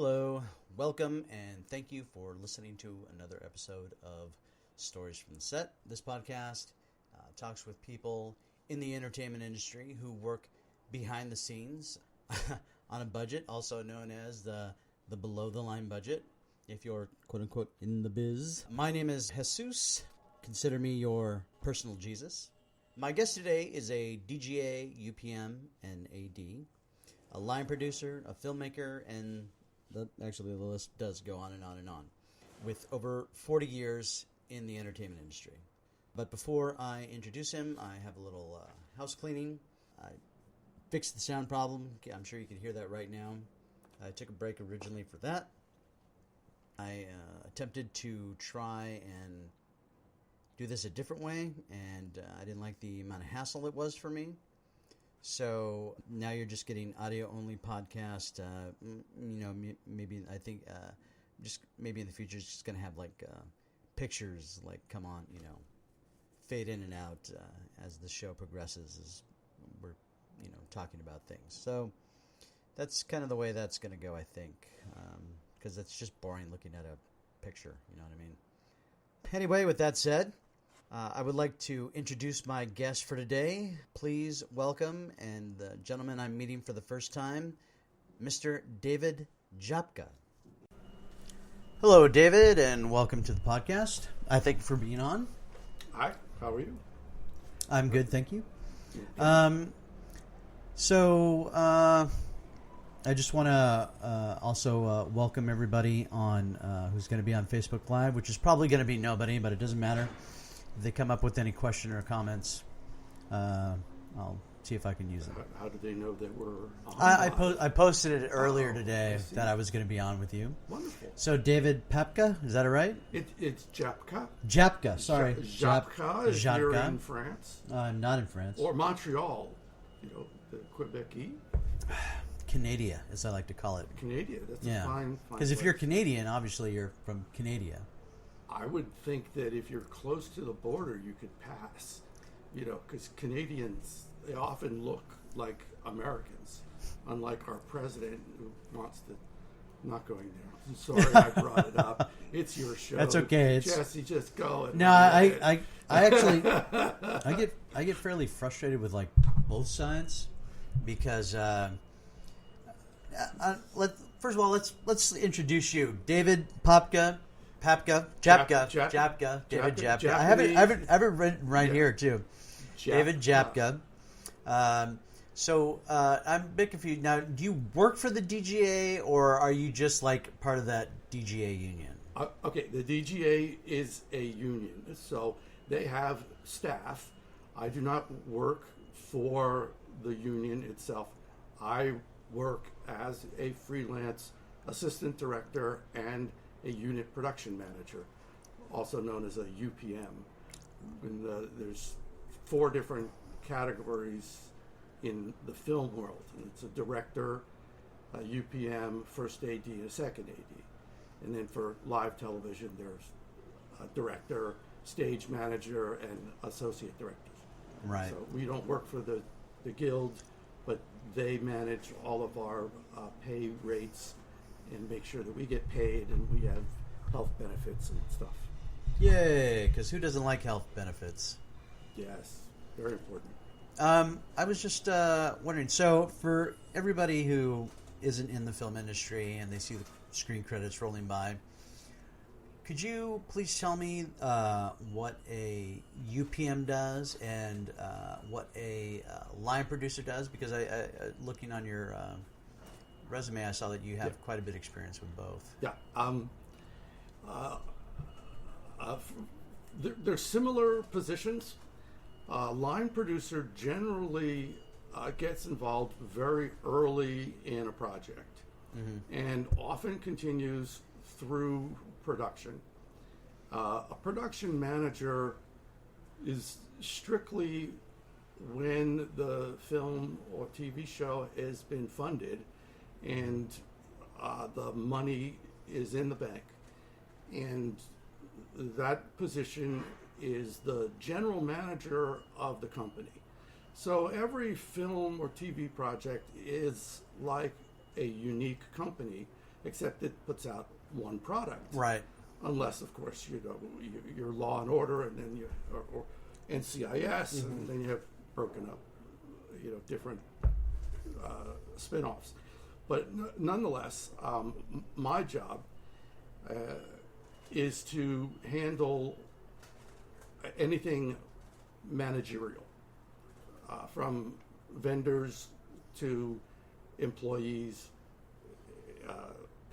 Hello, welcome, and thank you for listening to another episode of Stories from the Set. This podcast talks with people in the entertainment industry who work behind the scenes on a budget, also known as the below-the-line budget, if you're quote-unquote in the biz. My name is Jesus. Consider me your personal Jesus. My guest today is a DGA, UPM, and AD, a line producer, a filmmaker, and the list does go on and on and on, with over 40 years in the entertainment industry. But before I introduce him, I have a little house cleaning. I fixed the sound problem. I'm sure you can hear that right now. I took a break originally for that. I attempted to try and do this a different way, and I didn't like the amount of hassle it was for me. So now you're just getting audio-only podcast. Maybe I think just maybe in the future it's just going to have like pictures like come on, fade in and out as the show progresses as we're talking about things. So that's kind of the way that's going to go, I think, because it's just boring looking at a picture. You know what I mean? Anyway, with that said, I would like to introduce my guest for today. Please welcome, and the gentleman I'm meeting for the first time, Mr. David Japka. Hello, David, and welcome to the podcast. I thank you for being on. Hi, how are you? I'm good, thank you. Okay. I just want to also welcome everybody on who's going to be on Facebook Live, which is probably going to be nobody, but it doesn't matter. If they come up with any question or comments, I'll see if I can use it. How did they know that we're on? I posted it earlier today that I was going to be on with you. Wonderful. So David Japka, is that right? It's Japka. Japka, sorry. Japka is here in France. I'm not in France. Or Montreal, the Quebec-y. Canada, as I like to call it. Canada, that's a fine because if you're Canadian, obviously you're from Canada. I would think that if you're close to the border, you could pass, because Canadians, they often look like Americans, unlike our president who wants to, not going there. I'm sorry I brought it up. It's your show. That's okay. Jesse, just go. No, I actually, I get fairly frustrated with like both sides because, first of all, let's introduce you, David Japka, David Japka. I have it written right here too, David Japka. So I'm a bit confused now. Do you work for the DGA or are you just like part of that DGA union? Okay, the DGA is a union, so they have staff. I do not work for the union itself. I work as a freelance assistant director and a unit production manager, also known as a UPM. And there's 4 different categories in the film world. And it's a director, a UPM, first AD, and a second AD. And then for live television, there's a director, stage manager, and associate directors. Right. So we don't work for the guild, but they manage all of our pay rates and make sure that we get paid and we have health benefits and stuff. Yay, because who doesn't like health benefits? Yes, very important. I was just wondering, so for everybody who isn't in the film industry and they see the screen credits rolling by, could you please tell me what a UPM does and what a line producer does? Because I looking on your resume, I saw that you have quite a bit of experience with both. Yeah. They're similar positions. Line producer generally gets involved very early in a project and often continues through production. A production manager is strictly when the film or TV show has been funded and the money is in the bank. And that position is the general manager of the company. So every film or TV project is like a unique company except it puts out one product. Right. Unless, of course, you're Law and Order, and then or NCIS, and then you have broken up, different spin-offs. But nonetheless, my job is to handle anything managerial, from vendors to employees,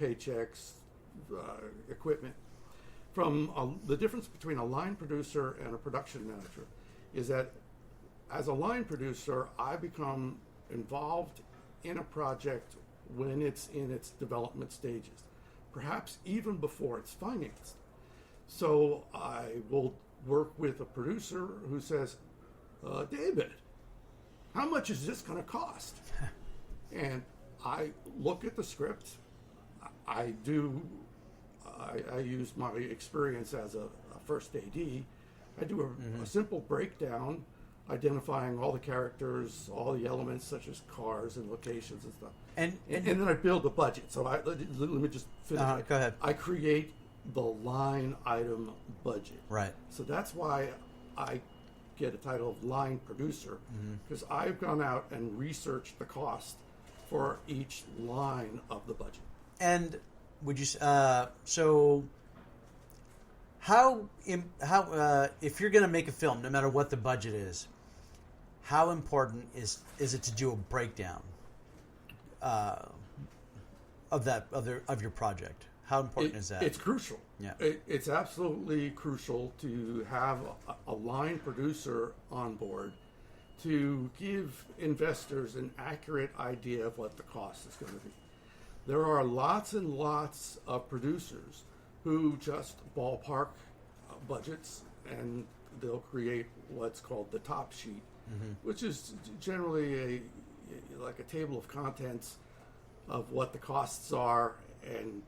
paychecks, equipment. The difference between a line producer and a production manager is that as a line producer, I become involved in a project when it's in its development stages, perhaps even before it's financed. So I will work with a producer who says, David, how much is this going to cost? And I look at the script. I use my experience as a first AD. I do a simple breakdown, identifying all the characters, all the elements such as cars and locations and stuff. And then I build the budget. So let me just finish. Go ahead. I create the line item budget. Right. So that's why I get a title of line producer, because I've gone out and researched the cost for each line of the budget. And would you so how if you're going to make a film, no matter what the budget is, how important is it to do a breakdown of your project? How important is that? It's crucial. Yeah, it's absolutely crucial to have a line producer on board to give investors an accurate idea of what the cost is going to be. There are lots and lots of producers who just ballpark budgets, and they'll create what's called the top sheet, which is generally like a table of contents of what the costs are and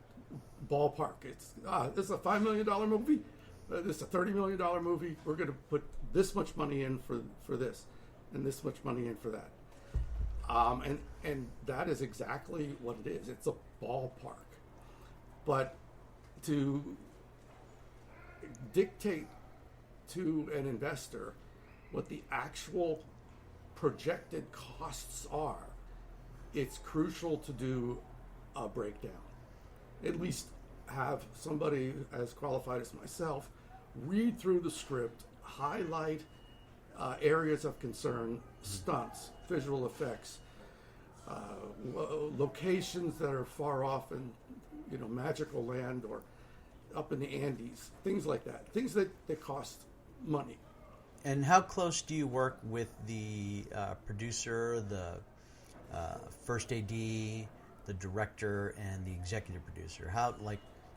ballpark. It's this is a $5 million movie. This is a $30 million movie. We're going to put this much money in for this, and this much money in for that. And that is exactly what it is. It's a ballpark. But to dictate to an investor what the actual projected costs are, it's crucial to do a breakdown. At least have somebody as qualified as myself read through the script, highlight areas of concern, stunts, visual effects, locations that are far off in magical land or up in the Andes, things like that, things that cost money. And how close do you work with the producer, the first AD, the director, and the executive producer? How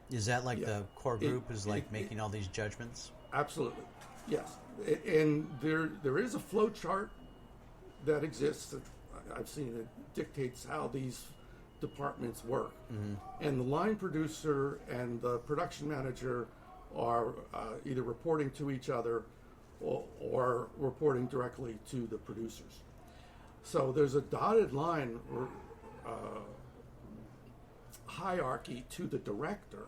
is that the core group making all these judgments? Absolutely, yes. And there is a flow chart that exists. I've seen it dictates how these departments work, and the line producer and the production manager are either reporting to each other or reporting directly to the producers. So there's a dotted line hierarchy to the director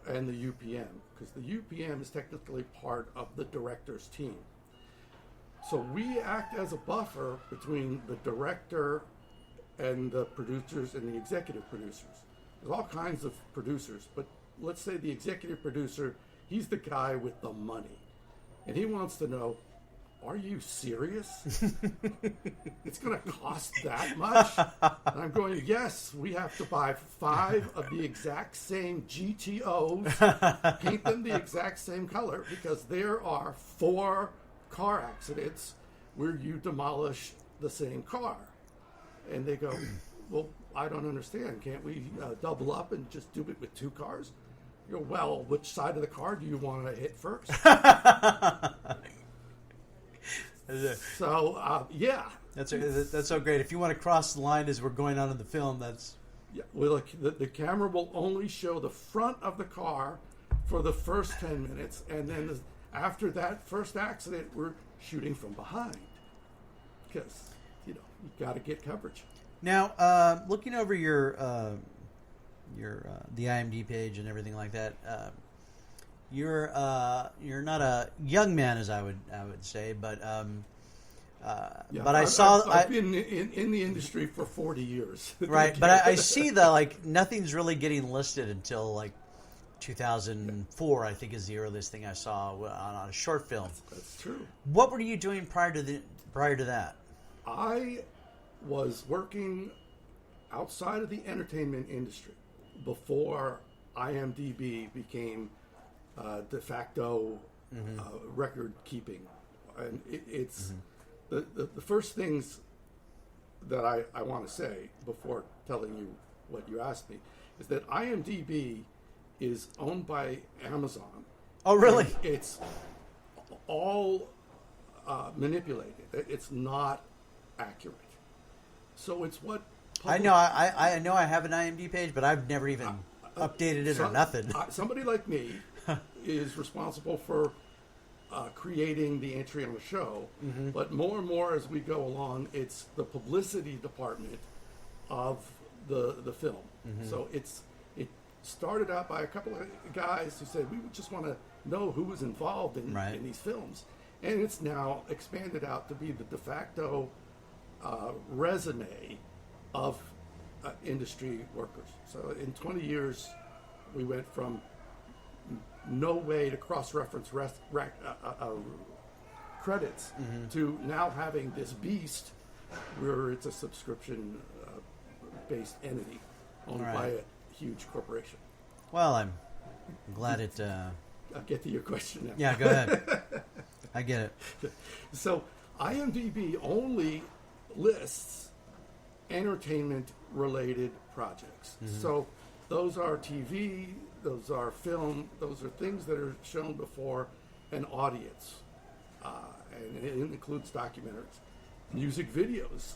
and the UPM, because the UPM is technically part of the director's team. So we act as a buffer between the director and the producers and the executive producers. There's all kinds of producers, but let's say the executive producer, he's the guy with the money. And he wants to know, are you serious? It's going to cost that much? And I'm going, yes, we have to buy 5 of the exact same GTOs, paint them the exact same color, because there are 4 car accidents where you demolish the same car. And they go, well, I don't understand. Can't we double up and just do it with 2 cars? You go, well, which side of the car do you want to hit first? So, yeah. That's so great. If you want to cross the line as we're going on in the film, that's... Yeah, well, the camera will only show the front of the car for the first 10 minutes, and then after that first accident, we're shooting from behind. Because, you've got to get coverage. Now, looking over your the IMDb page and everything like that. You're not a young man, as I would say, but but I've been in the industry for 40 years. Right, but I see that nothing's really getting listed until 2004. I think is the earliest thing I saw on a short film. That's true. What were you doing prior to that? I was working outside of the entertainment industry before IMDb became de facto record keeping, and it's the first things that I want to say before telling you what you asked me is that IMDb is owned by Amazon. Oh, really? It's all manipulated. It's not accurate. So it's what I know. I know I have an IMDb page, but I've never even updated it or nothing. Somebody like me is responsible for creating the entry on the show, but more and more as we go along, it's the publicity department of the film. So it started out by a couple of guys who said we just want to know who was involved in these films, and it's now expanded out to be the de facto resume of industry workers. So in 20 years, we went from no way to cross-reference credits to now having this beast where it's a subscription-based entity owned by a huge corporation. Well, I'm glad it... I'll get to your question now. Yeah, go ahead. I get it. So IMDb only lists entertainment-related projects. So those are TV, those are film, those are things that are shown before an audience. And it includes documentaries. Music videos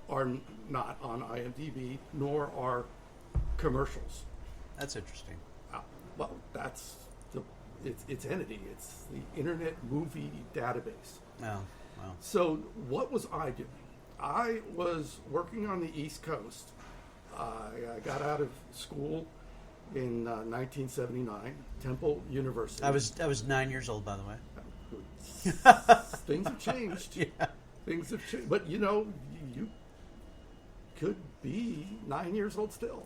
are not on IMDb, nor are commercials. That's interesting. Well, that's its entity. It's the Internet Movie Database. Oh, wow. So what was I doing? I was working on the East Coast. I got out of school in 1979, Temple University. I was 9 years old, by the way. Things have changed. Yeah. Things have changed. But, you could be 9 years old still.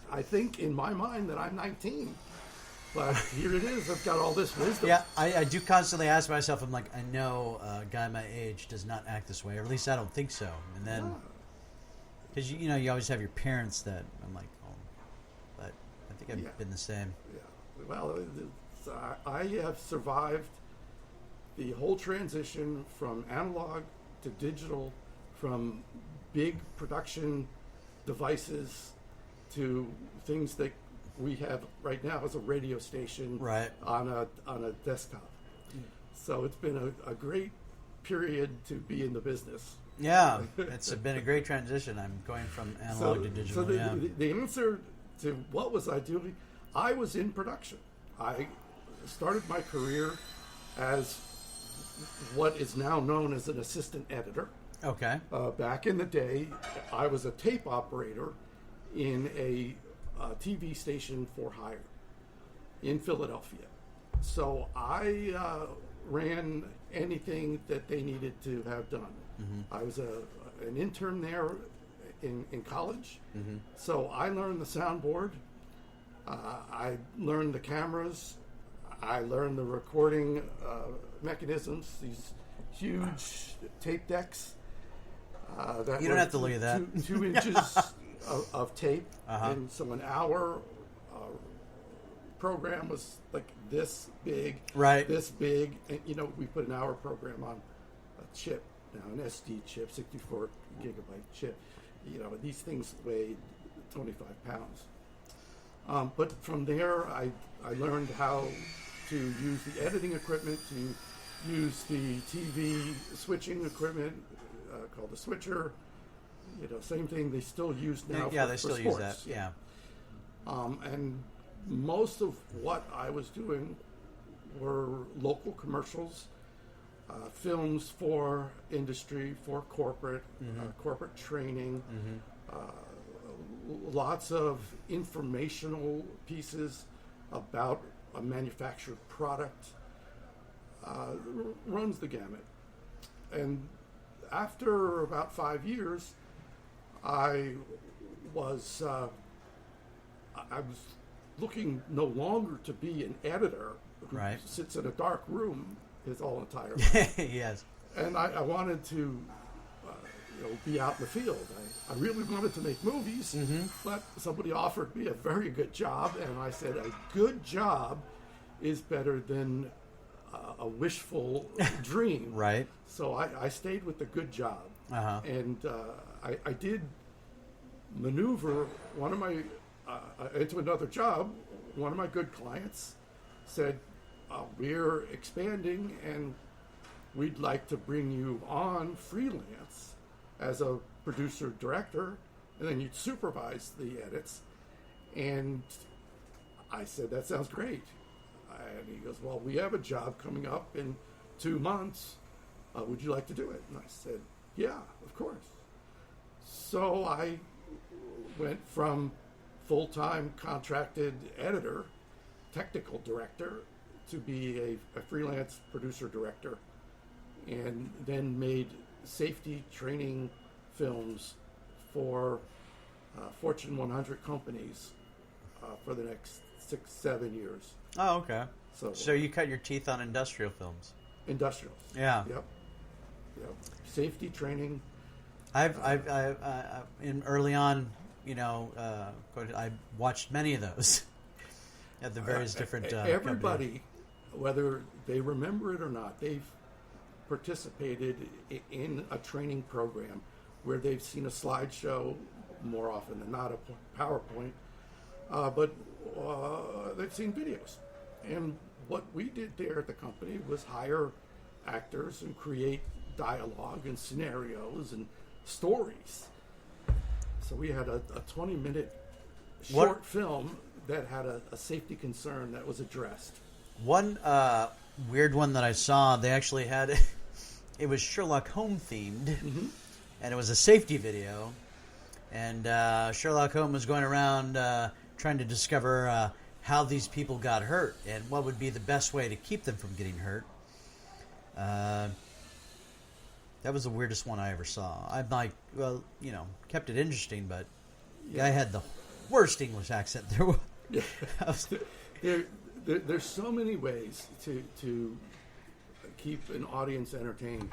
I think in my mind that I'm 19. But here it is. I've got all this wisdom. Yeah, I do constantly ask myself, I'm like, I know a guy my age does not act this way, or at least I don't think so. And then, because, you always have your parents that I'm like, oh, but I think I've been the same. Yeah. Well, I have survived the whole transition from analog to digital, from big production devices to things that we have right now as a radio station on a desktop. So it's been a great period to be in the business. Yeah, it's been a great transition. I'm going from analog to digital. So the answer to what was I doing, I was in production. I started my career as what is now known as an assistant editor. Okay. Back in the day, I was a tape operator in a TV station for hire in Philadelphia. So I ran anything that they needed to have done. I was an intern there in college. So I learned the soundboard. I learned the cameras. I learned the recording mechanisms, these huge tape decks. You don't have to look at that. 2 inches of tape. And so an hour program was like this big. Right. This big. And, we put an hour program on a chip now, an SD chip, 64 gigabyte chip. These things weighed 25 pounds. But from there, I learned how to use the editing equipment, to use the TV switching equipment called the switcher. Same thing they still use now. Yeah, they still use that. Yeah. And most of what I was doing were local commercials, films for industry, for corporate, corporate training, lots of informational pieces about a manufactured product. Runs the gamut. And after about 5 years, I was looking no longer to be an editor who Right. sits in a dark room his whole entire life. Yes. And I wanted to be out in the field. I really wanted to make movies, but somebody offered me a very good job, and I said a good job is better than a wishful dream. Right. So I stayed with the good job, Uh-huh. and I did maneuver one of my into another job. One of my good clients said, "We're expanding, and we'd like to bring you on freelance as a producer director, and then you'd supervise the edits." And I said, "That sounds great." And he goes, "Well, we have a job coming up in 2 months. Would you like to do it?" And I said, "Yeah, of course." So I went from full-time contracted editor, technical director, to be a freelance producer director, and then made safety training films for Fortune 100 companies for the next 6-7 years. Oh, okay. So you cut your teeth on industrial films. Industrials. Yeah. Yep. Safety training. I've early on, I watched many of those at the various different everybody, companies. whether they remember it or not, they've participated in a training program where they've seen a slideshow more often than not, a PowerPoint, but they've seen videos. And what we did there at the company was hire actors and create dialogue and scenarios and stories. So we had a 20-minute short film that had a safety concern that was addressed. One weird one that I saw, they actually had, it was Sherlock Holmes themed, and it was a safety video. And Sherlock Holmes was going around trying to discover how these people got hurt and what would be the best way to keep them from getting hurt. That was the weirdest one I ever saw. I'm like, well, kept it interesting, but the guy had the worst English accent there was. There's so many ways to keep an audience entertained.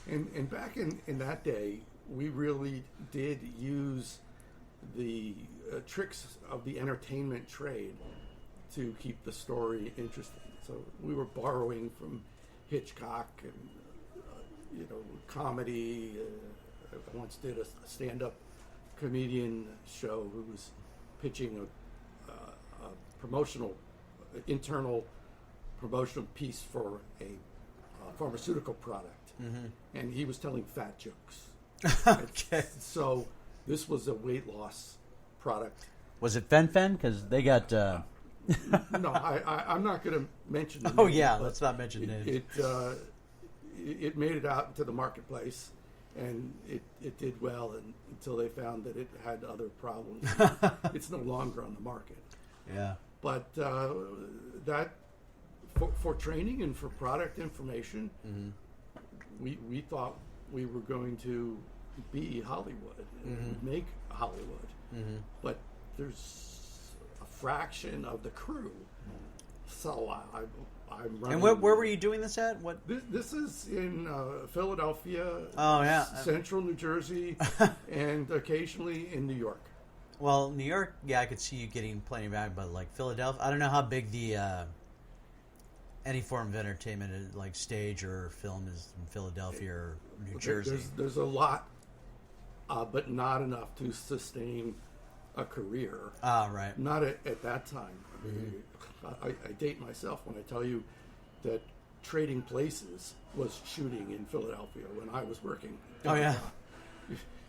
And back in that day, we really did use the tricks of the entertainment trade to keep the story interesting. So we were borrowing from Hitchcock and comedy. I once did a stand-up comedian show who was pitching a internal promotional piece for a pharmaceutical product, and he was telling fat jokes. Okay. So this was a weight loss product. Was it Fen? Because they got... No, I'm not going to mention the Oh, name, yeah, but let's not mention names. It made it out into the marketplace, and it did well until they found that it had other problems. It's no longer on the market. Yeah. But that for training and for product information, we thought we were going to be Hollywood and make Hollywood. But there's a fraction of the crew. So I'm running. And where were you doing this at? What? This is in Philadelphia, Oh, yeah. Central New Jersey, and occasionally in New York. Well, New York, yeah, I could see you getting plenty back, but like Philadelphia, I don't know how big the any form of entertainment, like stage or film, is in Philadelphia or New Jersey. There's a lot, but not enough to sustain a career. Ah, right. Not at that time. I date myself when I tell you that Trading Places was shooting in Philadelphia when I was working. Oh, yeah.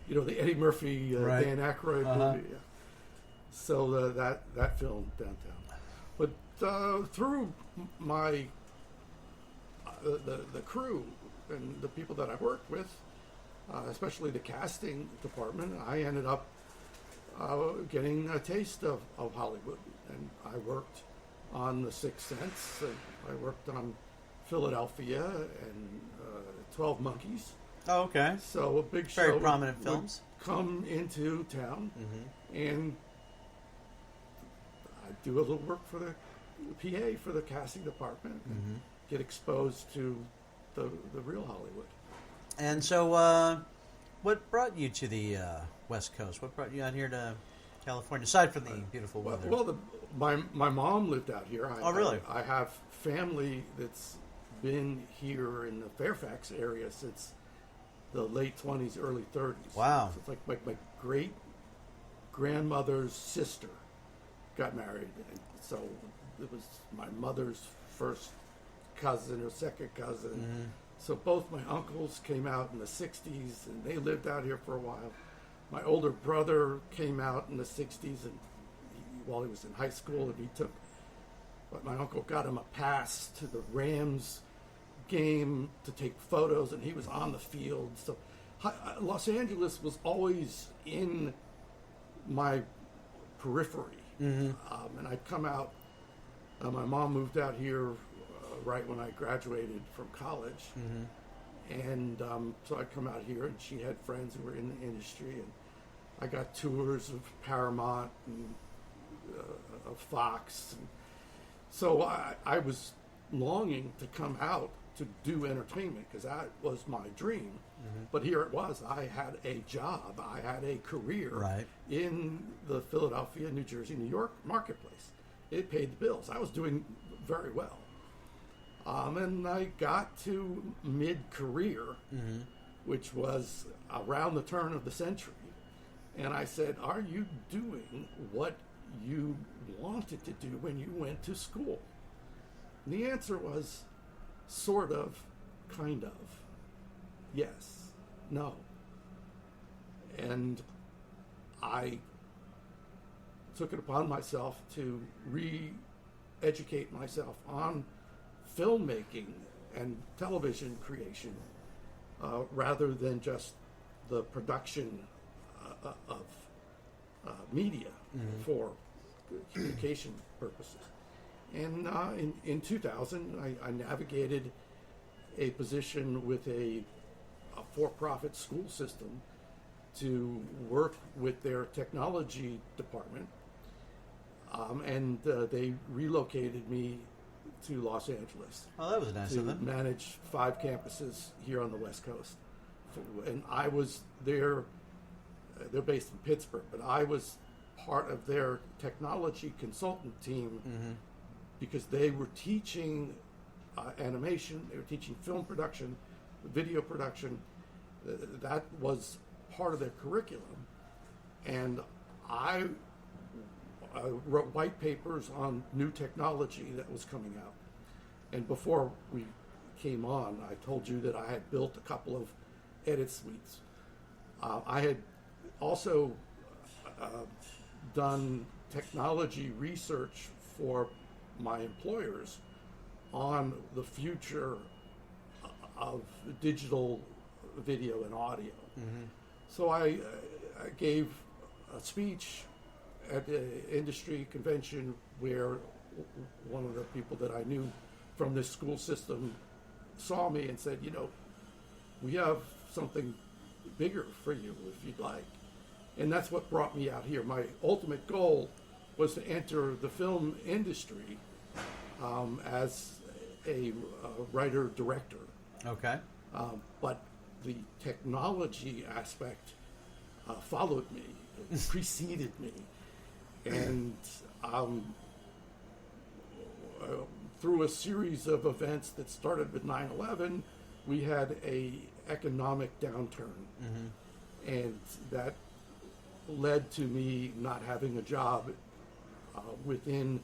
The Eddie Murphy, Right. Dan Aykroyd movie. Yeah. So that film downtown. But through my the crew and the people that I worked with, especially the casting department, I ended up getting a taste of Hollywood. And I worked on The Sixth Sense, and I worked on Philadelphia and 12 Monkeys. Oh, okay. So a big show. Very prominent films. Come into town, and I do a little work for the PA for the casting department, and get exposed to the real Hollywood. And so, what brought you to the West Coast? What brought you out here to California, aside from the beautiful weather? Well, my mom lived out here. Oh, really? I have family that's been here in the Fairfax area since the late 20s, early 30s. Wow. So it's like my great grandmother's sister got married, and so it was my mother's first cousin or second cousin. So both my uncles came out in the 60s, and they lived out here for a while. My older brother came out in the 60s, and while he was in high school, and but my uncle got him a pass to the Rams game to take photos, and he was on the field. So Los Angeles was always in my periphery. And I'd come out. My mom moved out here right when I graduated from college. And so I'd come out here, and she had friends who were in the industry, and I got tours of Paramount and of Fox. And so I was longing to come out to do entertainment, because that was my dream. But here it was. I had a job. I had a career in the Philadelphia, New Jersey, New York marketplace. It paid the bills. I was doing very well. And I got to mid-career, which was around the turn of the century. And I said, are you doing what you wanted to do when you went to school? And the answer was sort of, kind of, yes, no. And I took it upon myself to re-educate myself on filmmaking and television creation, rather than just the production of media for communication purposes. And in 2000, I navigated a position with a for-profit school system to work with their technology department, and they relocated me to Los Angeles. Oh, that was nice of them. To manage 5 campuses here on the West Coast. And I was there, they're based in Pittsburgh, but I was part of their technology consultant team, because they were teaching animation, they were teaching film production, video production. That was part of their curriculum. And I wrote white papers on new technology that was coming out. And before we came on, I told you that I had built a couple of edit suites. I had also done technology research for my employers on the future of digital video and audio. So I gave a speech at the industry convention where one of the people that I knew from this school system saw me and said, we have something bigger for you if you'd like. And that's what brought me out here. My ultimate goal was to enter the film industry as a writer-director. Okay. But the technology aspect followed me, preceded me. And through a series of events that started with 9/11, we had a economic downturn. And that led to me not having a job within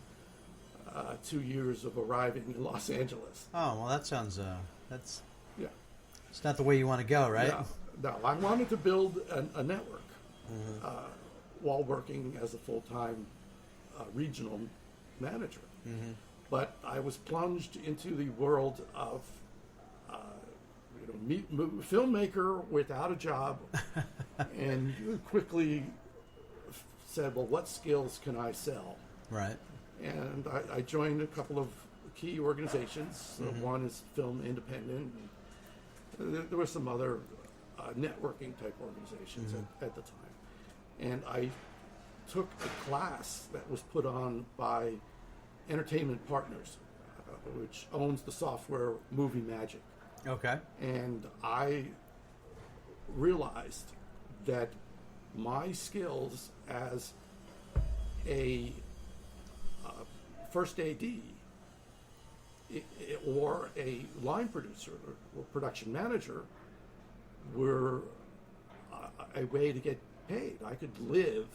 2 years of arriving in Los Angeles. Oh, well, that sounds, that's... Yeah. It's not the way you want to go, right? No, I wanted to build a network while working as a full-time regional manager. But I was plunged into the world of filmmaker without a job, and quickly said, well, what skills can I sell? Right. And I joined a couple of key organizations. One is Film Independent. There were some other networking type organizations at the time. And I took a class that was put on by Entertainment Partners, which owns the software Movie Magic. Okay. And I realized that my skills as a first AD or a line producer or production manager were a way to get paid. I could live.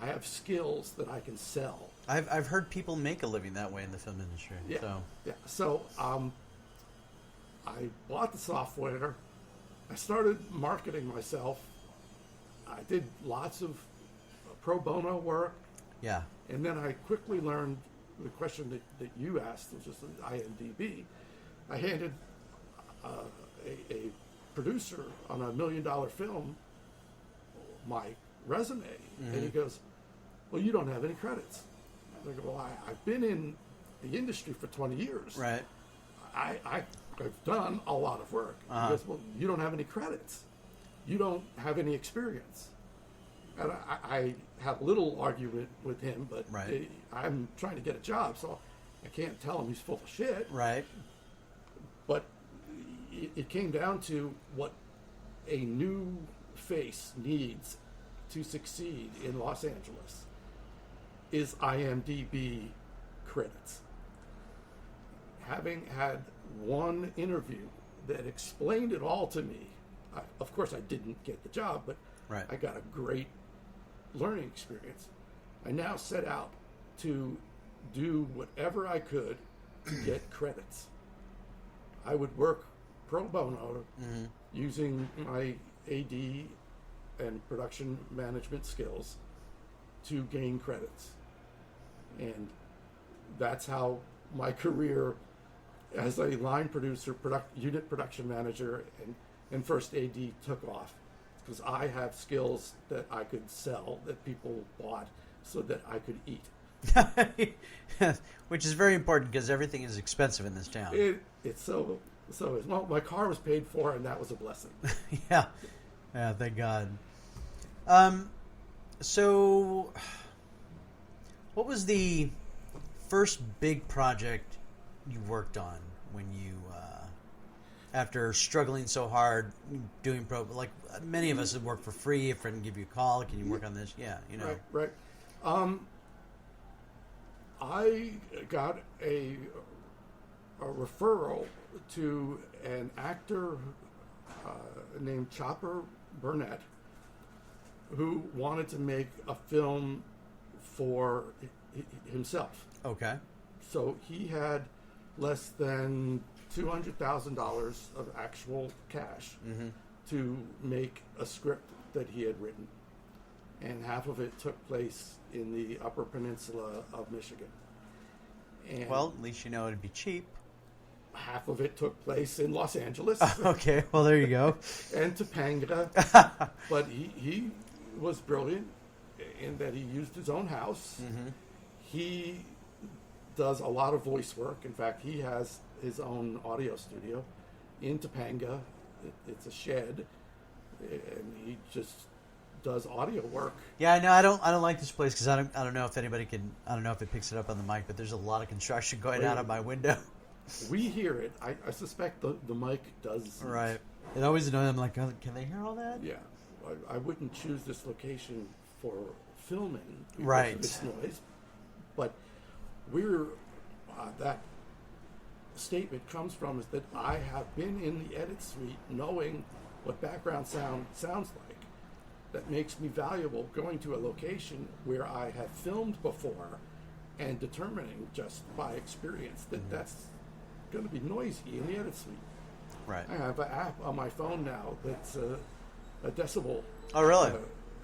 I have skills that I can sell. I've heard people make a living that way in the film industry. Yeah. So. Yeah. So I bought the software. I started marketing myself. I did lots of pro bono work. Yeah. And then I quickly learned the question that you asked, which is the IMDB. I handed a producer on $1 million film my resume, and he goes, well, you don't have any credits. I go, well, I've been in the industry for 20 years. Right. I've done a lot of work. He goes, well, you don't have any credits. You don't have any experience. And I had a little argument with him, but right. I'm trying to get a job, so I can't tell him he's full of shit. Right. But it came down to what a new face needs to succeed in Los Angeles is IMDB credits. Having had one interview that explained it all to me, of course I didn't get the job, but right. I got a great learning experience. I now set out to do whatever I could to get credits. I would work pro bono using my AD and production management skills to gain credits. And that's how my career as a line producer, unit production manager, and first AD took off. Because I have skills that I could sell, that people bought, so that I could eat. Which is very important because everything is expensive in this town. It's so well, my car was paid for, and that was a blessing. Yeah, thank God. So, what was the first big project you worked on when you, after struggling so hard, doing like many of us have worked for free, a friend give you a call, can you work on this? Yeah, you know. Right. I got a referral to an actor named Chopper Burnett, who wanted to make a film for himself. Okay. So he had less than $200,000 of actual cash to make a script that he had written. And half of it took place in the Upper Peninsula of Michigan. And well, at least you know it'd be cheap. half of it took place in Los Angeles. Okay, well, there you go. And Topanga. But he was brilliant in that he used his own house. He does a lot of voice work. In fact, he has his own audio studio in Topanga. It's a shed, and he just does audio work. Yeah, I know. I don't like this place because I don't know if anybody can. I don't know if it picks it up on the mic, but there's a lot of construction going out of my window. We hear it. I suspect the mic does. Right. It always annoys. I'm like, oh, can they hear all that? Yeah, I wouldn't choose this location for filming because right. of this noise. But we're that statement comes from is that I have been in the edit suite knowing what background sound sounds like. That makes me valuable going to a location where I have filmed before and determining just by experience that that's going to be noisy in the edit suite. Right. I have an app on my phone now that's a decibel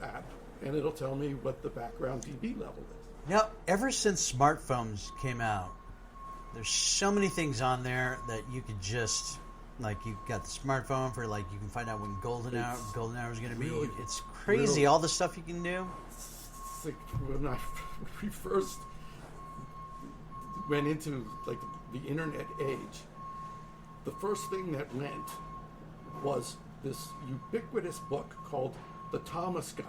app, and it'll tell me what the background dB level is. Now, ever since smartphones came out, there's so many things on there that you could just, like, you got the smartphone for, like, you can find out when golden hour is going to be. Really, it's crazy, all the stuff you can do. it's like when we first went into like the internet age, the first thing that went was this ubiquitous book called The Thomas Guide.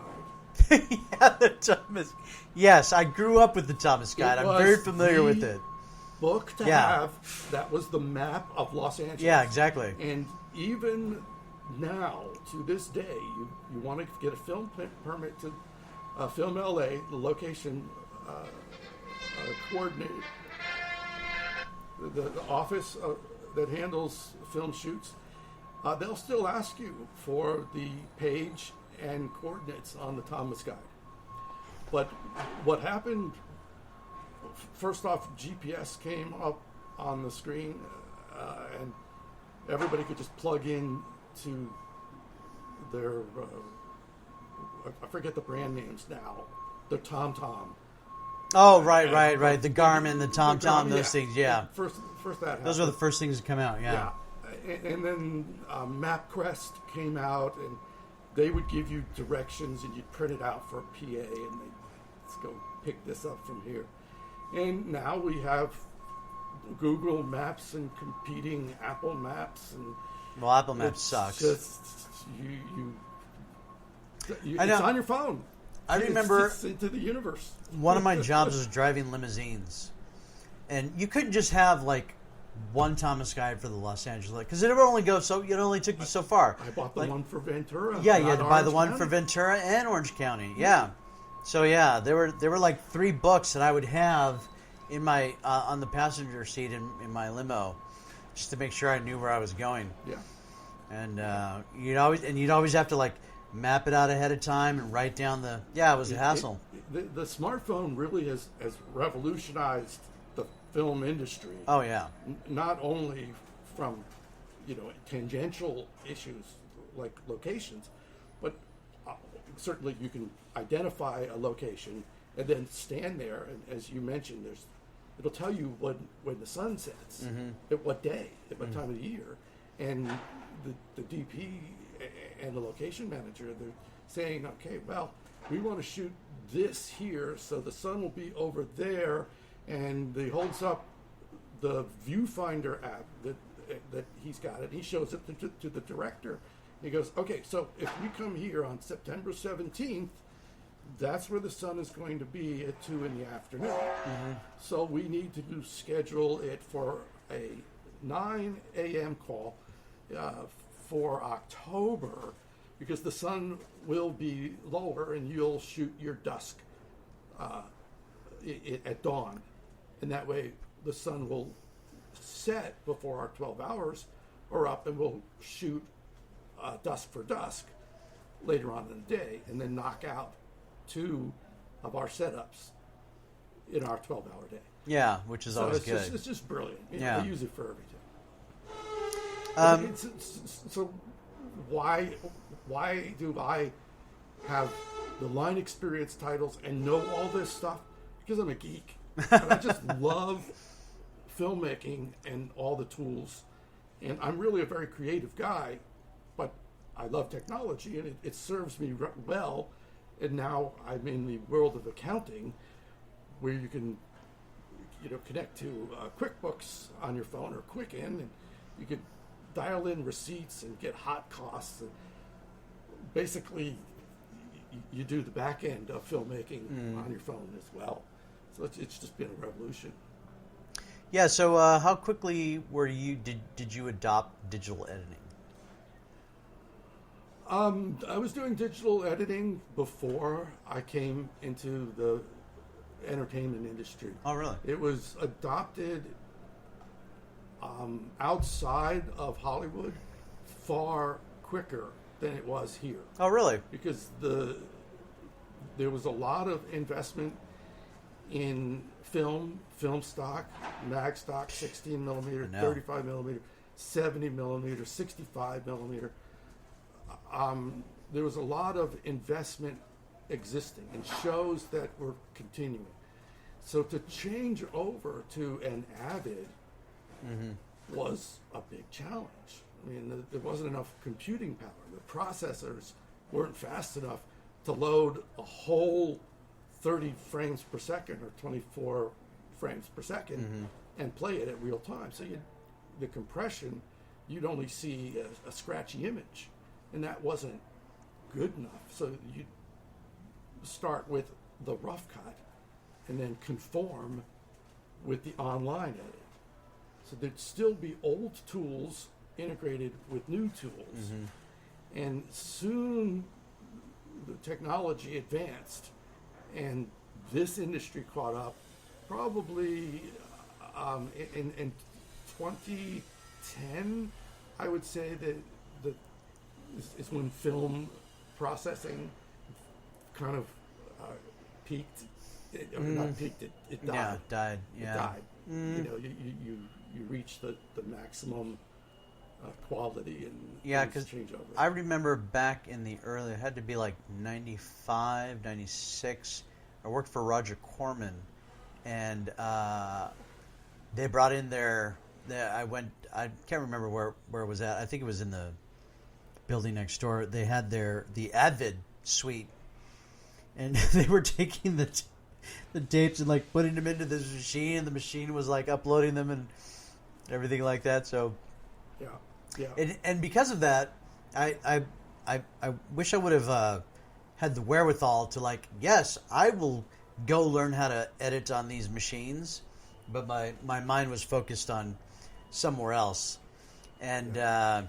Yeah, the Thomas. Yes, I grew up with the Thomas Guide. I'm very familiar with it. Book to have that was the map of Los Angeles. Yeah, exactly. And even now, to this day, you want to get a film permit to film LA, the location coordinate, the office that handles film shoots, they'll still ask you for the page and coordinates on the Thomas Guide. But what happened, first off, GPS came up on the screen, and everybody could just plug in to their, I forget the brand names now, the TomTom. Oh, right. The Garmin, the TomTom, those things, yeah. First that happened. Those were the first things to come out, yeah. And then MapQuest came out, and they would give you directions, and you'd print it out for a PA, and they'd let's go pick this up from here. And now we have Google Maps and competing Apple Maps, and well, Apple Maps sucks. Just it's on your phone. I remember it's into the universe. One of my jobs was driving limousines, and you couldn't just have like one Thomas Guide for the Los Angeles, because it only goes so. It only took you so far. I bought the one for Ventura. Yeah, you had to buy the one County. for Ventura and Orange County. Yeah. So yeah, there were like 3 books that I would have in my on the passenger seat in my limo, just to make sure I knew where I was going. Yeah. And you'd always have to like map it out ahead of time and write down the. Yeah, it was a hassle. The smartphone really has revolutionized the film industry. Oh yeah. Not only from tangential issues like locations, but certainly you can identify a location and then stand there, and as you mentioned, it'll tell you when the sun sets, at what day, at what time of the year, and the DP and the location manager, they're saying, okay, well, we want to shoot this here, so the sun will be over there, and he holds up the viewfinder app that he's got it. He shows it to the director. He goes, okay, so if we come here on September 17th, that's where the sun is going to be at 2 in the afternoon. So we need to schedule it for a 9 a.m. call for October, because the sun will be lower and you'll shoot your dusk at dawn. And that way the sun will set before our 12 hours are up, and we'll shoot dusk for dusk later on in the day, and then knock out 2 of our setups in our 12-hour day. Yeah, which is always good. It's just brilliant. Yeah. I use it for everything. So why do I have the line experience titles and know all this stuff? Because I'm a geek. And I just love filmmaking and all the tools. And I'm really a very creative guy, but I love technology, and it serves me well. And now I'm in the world of accounting, where you can, connect to QuickBooks on your phone or Quicken, and you can dial in receipts and get hot costs. And basically, you do the back end of filmmaking on your phone as well. So it's just been a revolution. Yeah. So how quickly did you adopt digital editing? I was doing digital editing before I came into the entertainment industry. Oh, really? It was adopted outside of Hollywood far quicker than it was here. Oh, really? Because there was a lot of investment in film stock, mag stock, 16 millimeter, 35 millimeter, 70 millimeter, 65 millimeter. There was a lot of investment existing and shows that were continuing. So to change over to an Avid was a big challenge. I mean, there wasn't enough computing power. The processors weren't fast enough to load a whole 30 frames per second or 24 frames per second and play it at real time. So the compression, you'd only see a scratchy image, and that wasn't good enough. So you start with the rough cut and then conform with the online edit. So there'd still be old tools integrated with new tools. And soon the technology advanced and this industry caught up probably in 2010. I would say that is when film processing kind of peaked. Not peaked. It died. Yeah, it died. Yeah. It died. You know, you reach the maximum quality and because change over. I remember back in the early, it had to be like 95, 96. I worked for Roger Corman, and they brought in I can't remember where it was at. I think it was in the building next door. They had the Avid suite, and they were taking the tapes and like putting them into this machine, and the machine was like uploading them and everything like that. So yeah. And because of that, I wish I would have had the wherewithal to like, yes, I will go learn how to edit on these machines, but my mind was focused on somewhere else. And I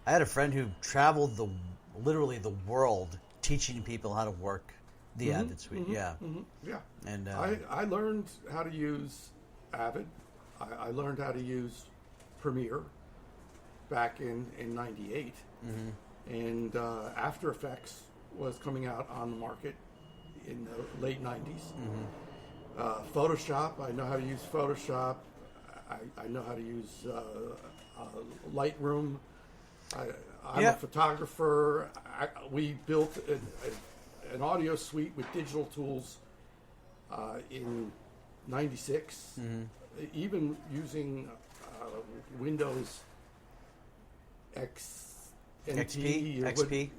had a friend who traveled literally the world teaching people how to work the Avid suite. Yeah. And I learned how to use Avid. I learned how to use Premiere back in 98. And After Effects was coming out on the market in the late 90s. Photoshop, I know how to use Photoshop. I know how to use Lightroom. I'm a photographer. We built an audio suite with digital tools in 96. Even using Windows XP?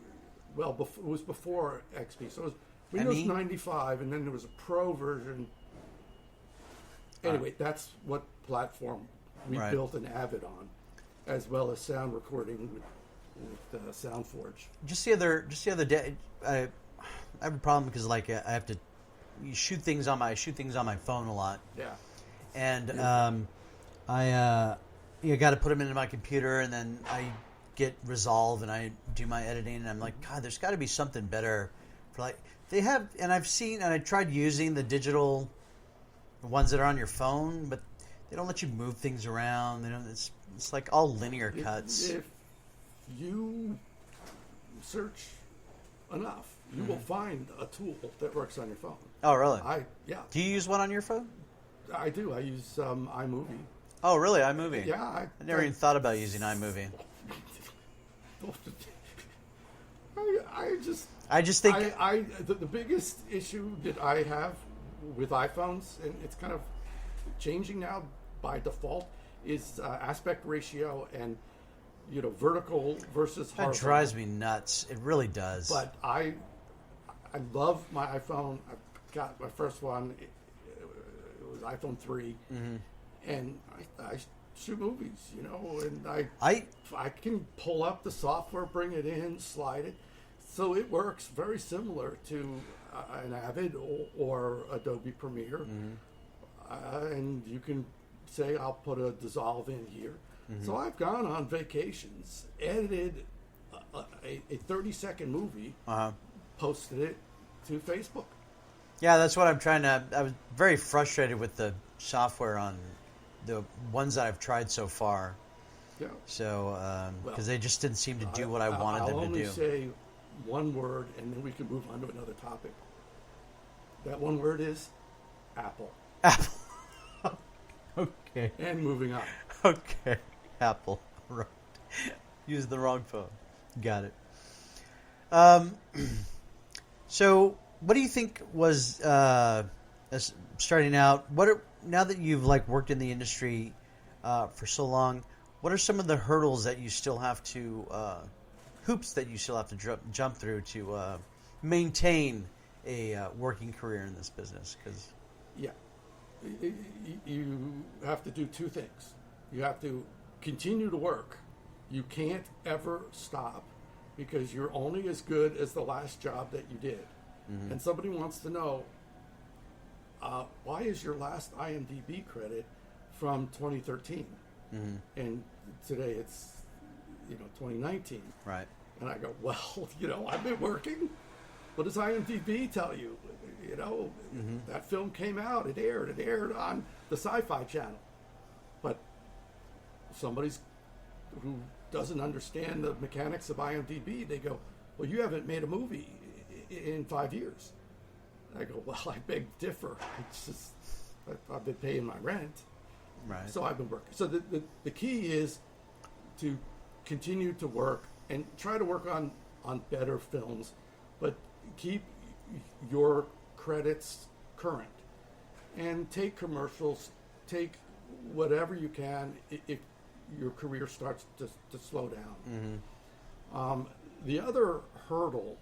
Well, it was before XP. So it was Windows 95, and then there was a Pro version. Anyway, that's what platform we built an Avid on, as well as sound recording with SoundForge. Just the other day, I have a problem because like I have to shoot things on my phone a lot. Yeah. And I got to put them into my computer, and then I get Resolve and I do my editing, and I'm like, God, there's got to be something better for like they have. And I've seen, and I tried using the digital ones that are on your phone, but they don't let you move things around. They don't. It's like all linear cuts. If you search enough, you will find a tool that works on your phone. Oh, really? Yeah. Do you use one on your phone? I do. I use iMovie. Oh, really? iMovie? Yeah. I never even thought about using iMovie. I just think the biggest issue that I have with iPhones, and it's kind of changing now by default, is aspect ratio and vertical versus horizontal. That drives me nuts. It really does. But I love my iPhone. I got my first one. It was iPhone 3, and I shoot movies, and I can pull up the software, bring it in, slide it, so it works very similar to an Avid or Adobe Premiere, and you can say I'll put a dissolve in here. So I've gone on vacations, edited a 30-second movie, posted it to Facebook. Yeah, that's what I'm trying to. I was very frustrated with the software on the ones that I've tried so far. Yeah. So, because they just didn't seem to do what I wanted them to do. I'll only say one word, and then we can move on to another topic. That one word is Apple. Apple. Okay. And moving on. Okay. Apple. Right. Used the wrong phone. Got it. So, what do you think was as starting out? Now that you've worked in the industry for so long, what are some of the hurdles that you still have to hoops that you still have to jump through to maintain a working career in this business? Because Yeah. You have to do two things. You have to continue to work. You can't ever stop because you're only as good as the last job that you did. Mm-hmm. And somebody wants to know, why is your last IMDB credit from 2013? Mm-hmm. And today it's, 2019. Right. And I go, well, I've been working. What does IMDB tell you? Mm-hmm. That film came out. It aired on the Sci-Fi Channel. But somebody who doesn't understand the mechanics of IMDb, they go, well, you haven't made a movie in 5 years. I go, well, I beg to differ. It's just, I've been paying my rent. Right. So I've been working. So the key is to continue to work and try to work on better films, but keep your credits current and take commercials, take whatever you can if your career starts to slow down. Mm-hmm. The other hurdle,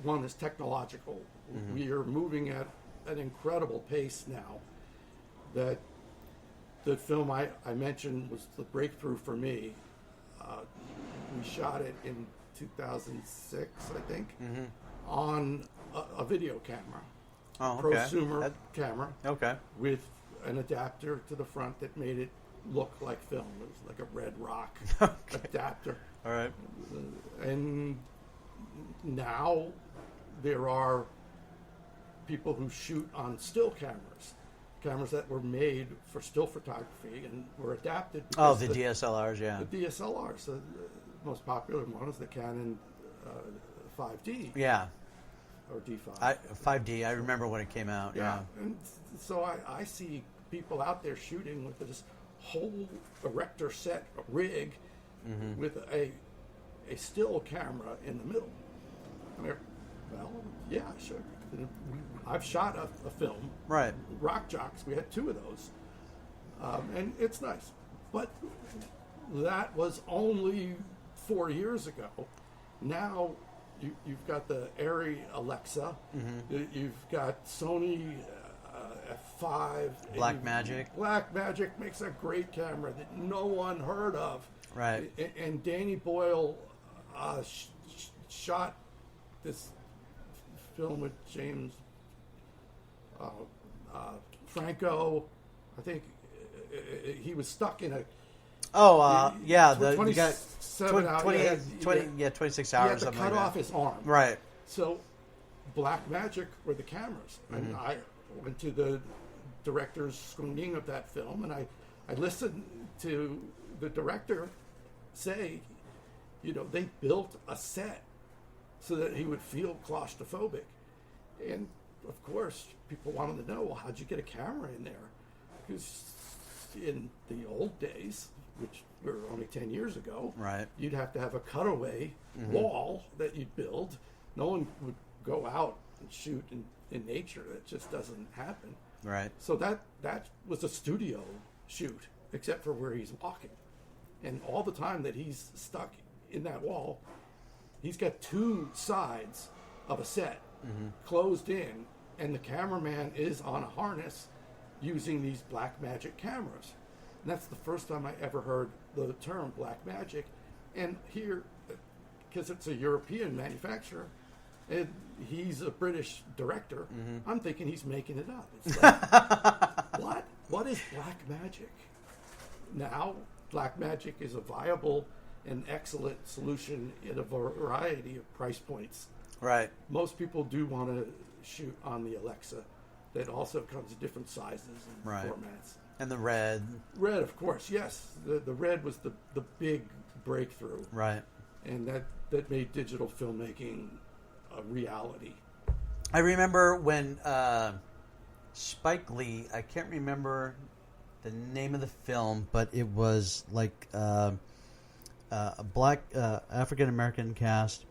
one is technological. Mm-hmm. We are moving at an incredible pace now. That the film I mentioned was the breakthrough for me. We shot it in 2006, I think, mm-hmm. on a video camera. Oh, okay. Prosumer camera. Okay. With an adapter to the front that made it look like film. It was like a red rock adapter. All right. And now there are people who shoot on still cameras that were made for still photography and were adapted. Oh, the DSLRs, yeah. The DSLRs. The most popular one is the Canon 5D. Yeah. Or D5. 5D, I remember when it came out. Yeah. And so I see people out there shooting with this whole erector set rig mm-hmm. with a still camera in the middle. I mean, well, yeah, sure. I've shot a film. Right. Rock Jocks, we had 2 of those. And it's nice. But that was only 4 years ago. Now you've got the Arri Alexa. Mm-hmm. You've got Sony F5. Blackmagic. Blackmagic makes a great camera that no one heard of. Right. And Danny Boyle shot this film with James Franco. I think he was stuck in a. Oh, yeah, the 27 hours. 26 hours. He had to something cut like off his arm. Right. So, Blackmagic were the cameras, mm-hmm. and I went to the director's screening of that film, and I listened to the director say, they built a set so that he would feel claustrophobic, and of course, people wanted to know, well, how'd you get a camera in there? Because in the old days, which were only 10 years ago, right, you'd have to have a cutaway mm-hmm. wall that you'd build. No one would go out and shoot in nature. That just doesn't happen. Right. So that was a studio shoot, except for where he's walking. And all the time that he's stuck in that wall, he's got 2 sides of a set mm-hmm. closed in, and the cameraman is on a harness using these Blackmagic cameras. And that's the first time I ever heard the term Blackmagic. And here, because it's a European manufacturer, and he's a British director, mm-hmm. I'm thinking he's making it up. It's like, what is Blackmagic? Now, Blackmagic is a viable and excellent solution in a variety of price points. Right. Most people do want to shoot on the Alexa. That also comes in different sizes and right. formats. And the Red. Red, of course, yes. The Red was the big breakthrough. Right. And that made digital filmmaking a reality. I remember when Spike Lee, I can't remember the name of the film, but it was like a black African-American cast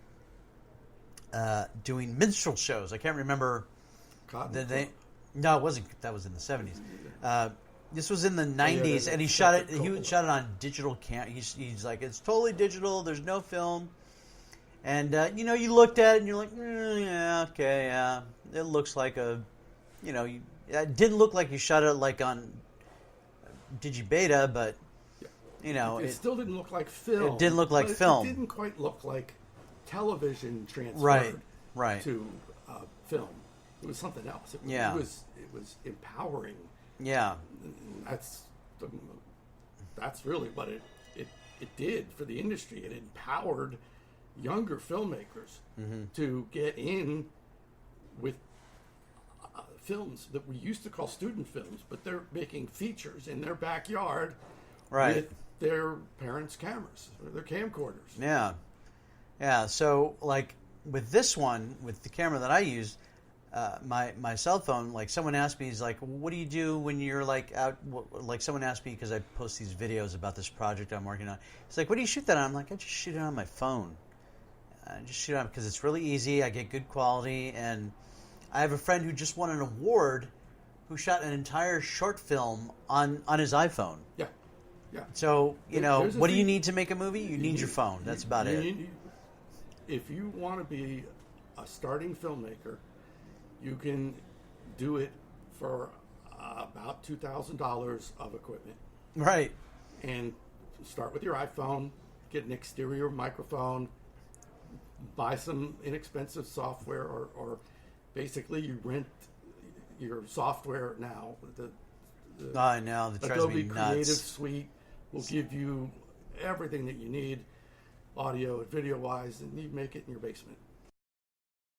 doing minstrel shows. I can't remember the name. No, it wasn't. That was in the 70s. This was in the 90s, and he shot it. He shot it on digital cam. He's like, it's totally digital. There's no film. And, you looked at it and you're like, yeah, okay, yeah. It looks like it didn't look like you shot it like on Digibeta, but, It still didn't look like film. It didn't look like film. It didn't quite look like television transferred right. to film. It was something else. It was empowering. Yeah. That's really what it did for the industry. It empowered younger filmmakers to get in with films that we used to call student films, but they're making features in their backyard with their parents' cameras or their camcorders. Yeah. Yeah. So, like, with this one, with the camera that I used, my cell phone, like, someone asked me, he's like, what do you do when you're, like, out? Like, someone asked me, because I post these videos about this project I'm working on. He's like, what do you shoot that on? I'm like, I just shoot it on my phone. I just shoot it on because it's really easy. I get good quality. And I have a friend who just won an award who shot an entire short film on his iPhone. Yeah. Yeah. So, what do you need to make a movie? You need your phone. That's about it. If you want to be a starting filmmaker, you can do it for about $2,000 of equipment. Right. And start with your iPhone, get an exterior microphone, buy some inexpensive software, or basically you rent your software now. I know. That drives me Adobe nuts. Creative Suite will give you everything that you need, audio and video-wise, and you make it in your basement.